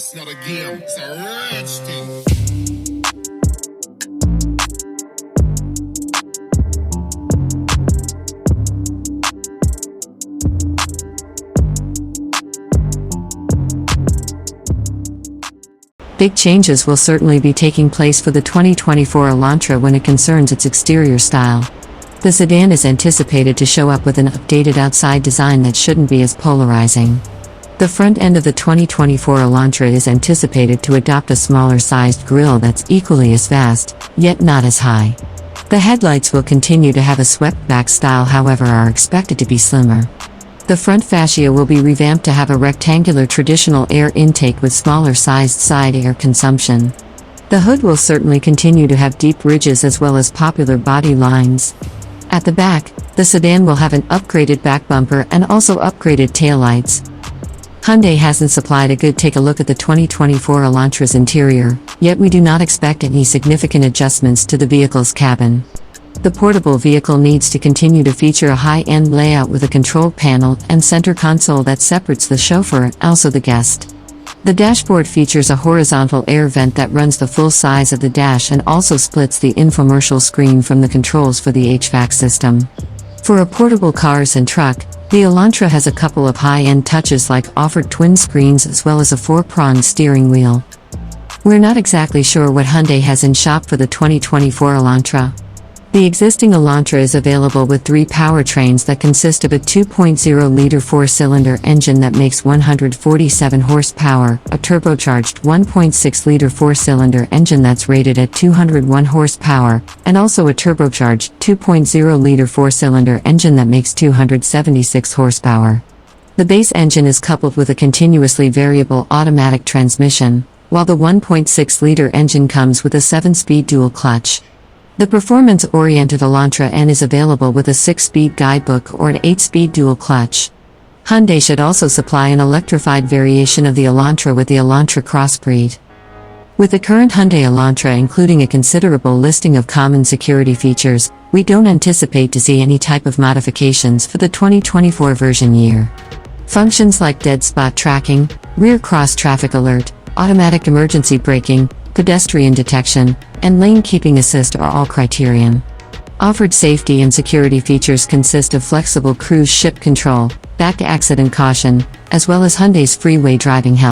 It's not a game, it's a rich thing. Big changes will certainly be taking place for the 2024 Elantra when it concerns its exterior style. The sedan is anticipated to show up with an updated outside design that shouldn't be as polarizing. The front end of the 2024 Elantra is anticipated to adopt a smaller-sized grille that's equally as vast, yet not as high. The headlights will continue to have a swept-back style, however are expected to be slimmer. The front fascia will be revamped to have a rectangular traditional air intake with smaller-sized side air consumption. The hood will certainly continue to have deep ridges as well as popular body lines. At the back, the sedan will have an upgraded back bumper and also upgraded taillights. Hyundai hasn't supplied a good take a look at the 2024 Elantra's interior, yet we do not expect any significant adjustments to the vehicle's cabin. The portable vehicle needs to continue to feature a high-end layout with a control panel and center console that separates the chauffeur and also the guest. The dashboard features a horizontal air vent that runs the full size of the dash and also splits the infomercial screen from the controls for the HVAC system. For a portable cars and truck, the Elantra has a couple of high-end touches like offered twin screens as well as a 4-pronged steering wheel. We're not exactly sure what Hyundai has in shop for the 2024 Elantra. The existing Elantra is available with 3 powertrains that consist of a 2.0-liter 4-cylinder engine that makes 147 horsepower, a turbocharged 1.6-liter 4-cylinder engine that's rated at 201 horsepower, and also a turbocharged 2.0-liter 4-cylinder engine that makes 276 horsepower. The base engine is coupled with a continuously variable automatic transmission, while the 1.6-liter engine comes with a 7-speed dual clutch. The performance-oriented Elantra N is available with a 6-speed guidebook or an 8-speed dual clutch. Hyundai should also supply an electrified variation of the Elantra with the Elantra Crossbreed. With the current Hyundai Elantra including a considerable listing of common security features, we don't anticipate to see any type of modifications for the 2024 version year. Functions like dead spot tracking, rear cross traffic alert, automatic emergency braking, pedestrian detection, and lane keeping assist are all criterion. Offered safety and security features consist of flexible cruise ship control, back accident caution, as well as Hyundai's freeway driving help.